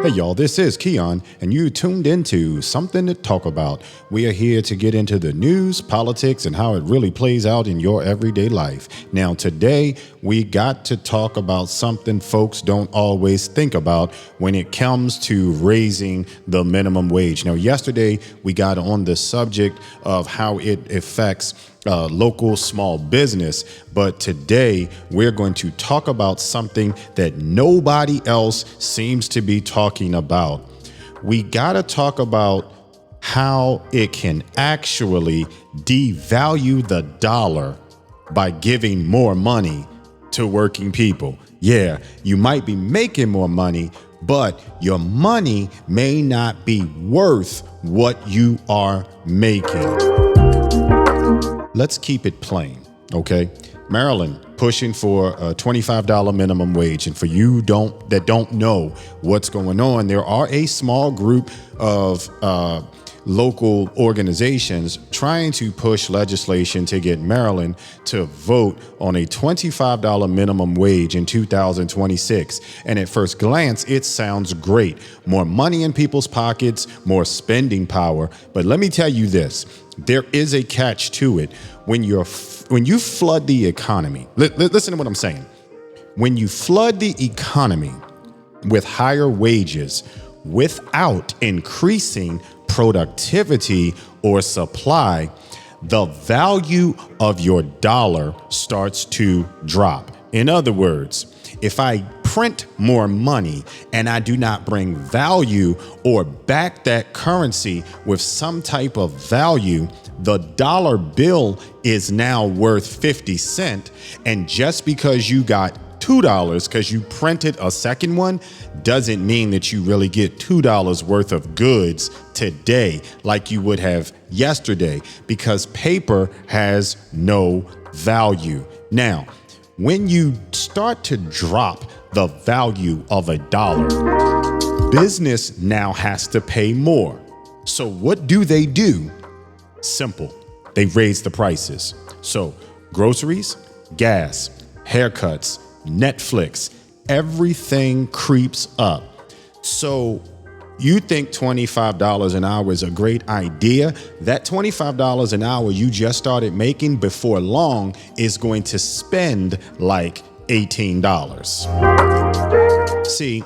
Hey y'all, this is Keon, and you tuned into Something to Talk About. We are here to get into the news, politics, and how it really plays out in your everyday life. Now, today, we got to talk about something folks don't always think about when it comes to raising the minimum wage. Now, yesterday, we got on the subject of how it affects local small business. But today we're going to talk about something that nobody else seems to be talking about. We got to talk about how it can actually devalue the dollar by giving more money to working people. Yeah, you might be making more money, but your money may not be worth what you are making. Let's keep it plain, okay? Maryland pushing for a $25 minimum wage. And for you that don't know what's going on, there are a small group of local organizations trying to push legislation to get Maryland to vote on a $25 minimum wage in 2026. And at first glance, it sounds great. More money in people's pockets, more spending power. But let me tell you this. There is a catch to it. When you flood the economy, listen to what I'm saying. When you flood the economy with higher wages without increasing productivity or supply, the value of your dollar starts to drop. In other words, if I print more money and I do not bring value or back that currency with some type of value, the dollar bill is now worth 50 cents. And just because you got $2 because you printed a second one doesn't mean that you really get $2 worth of goods today like you would have yesterday, because paper has no value. Now, when you start to drop the value of a dollar, business now has to pay more. So what do? Simple. They raise the prices. So groceries, gas, haircuts, Netflix, everything creeps up. So you think $25 an hour is a great idea? That $25 an hour you just started making before long is going to spend like $18. See,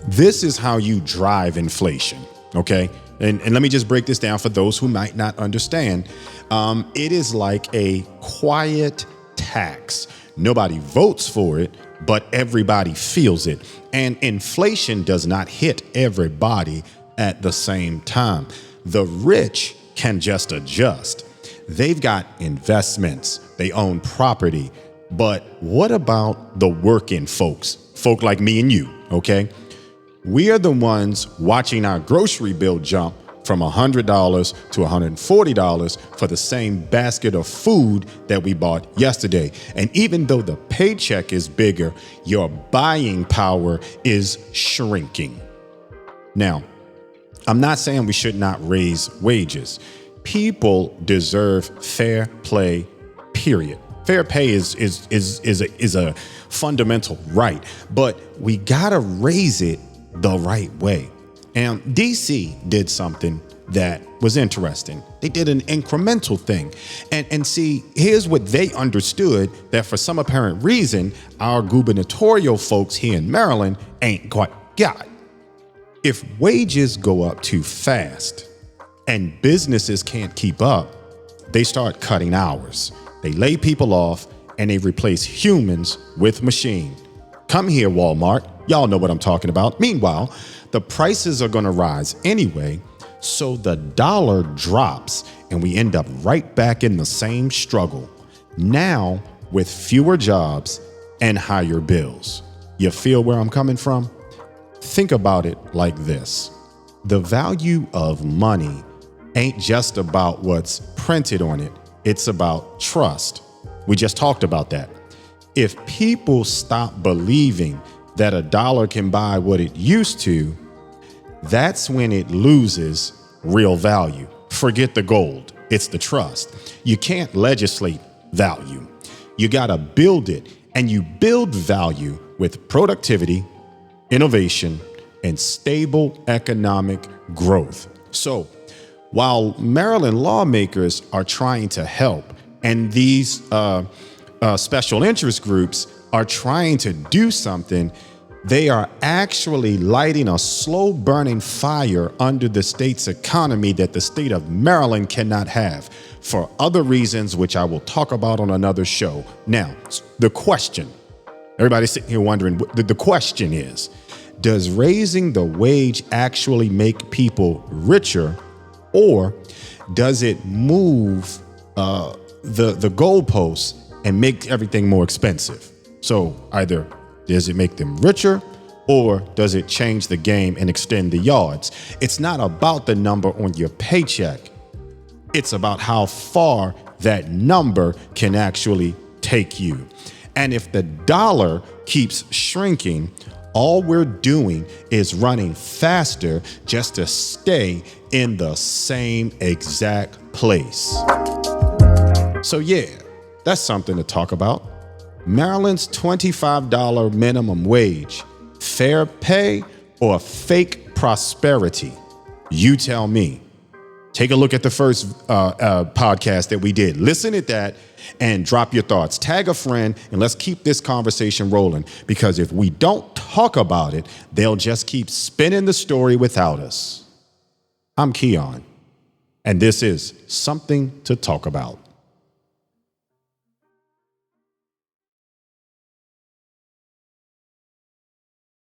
this is how you drive inflation, okay? And let me just break this down for those who might not understand. It is like a quiet tax. Nobody votes for it, but everybody feels it. And inflation does not hit everybody at the same time. The rich can just adjust. They've got investments, they own property. But what about the working folks? Folk like me and you, okay? We are the ones watching our grocery bill jump from $100 to $140 for the same basket of food that we bought yesterday. And even though the paycheck is bigger, your buying power is shrinking. Now, I'm not saying we should not raise wages. People deserve fair play, period. Fair pay is a fundamental right, but we gotta raise it the right way. And DC did something that was interesting. They did an incremental thing. And see, here's what they understood, that for some apparent reason, our gubernatorial folks here in Maryland ain't quite got. If wages go up too fast and businesses can't keep up, they start cutting hours. They lay people off and they replace humans with machine. Come here, Walmart. Y'all know what I'm talking about. Meanwhile, the prices are going to rise anyway, so the dollar drops and we end up right back in the same struggle, now with fewer jobs and higher bills. You feel where I'm coming from? Think about it like this. The value of money ain't just about what's printed on it. It's about trust. We just talked about that. If people stop believing that a dollar can buy what it used to, that's when it loses real value. Forget the gold. It's the trust. You can't legislate value. You got to build it, and you build value with productivity, innovation, and stable economic growth. So while Maryland lawmakers are trying to help, and these special interest groups are trying to do something, they are actually lighting a slow burning fire under the state's economy that the state of Maryland cannot have for other reasons, which I will talk about on another show. Now, the question, everybody's sitting here wondering, the question is, does raising the wage actually make people richer, or does it move the goalposts and make everything more expensive? So either does it make them richer, or does it change the game and extend the yards? It's not about the number on your paycheck. It's about how far that number can actually take you. And if the dollar keeps shrinking, all we're doing is running faster just to stay in the same exact place. So yeah, that's something to talk about. Maryland's $25 minimum wage, fair pay or fake prosperity? You tell me. Take a look at the first podcast that we did. Listen at that and drop your thoughts. Tag a friend and let's keep this conversation rolling, because if we don't talk about it, they'll just keep spinning the story without us. I'm Keon, and this is Something to Talk About.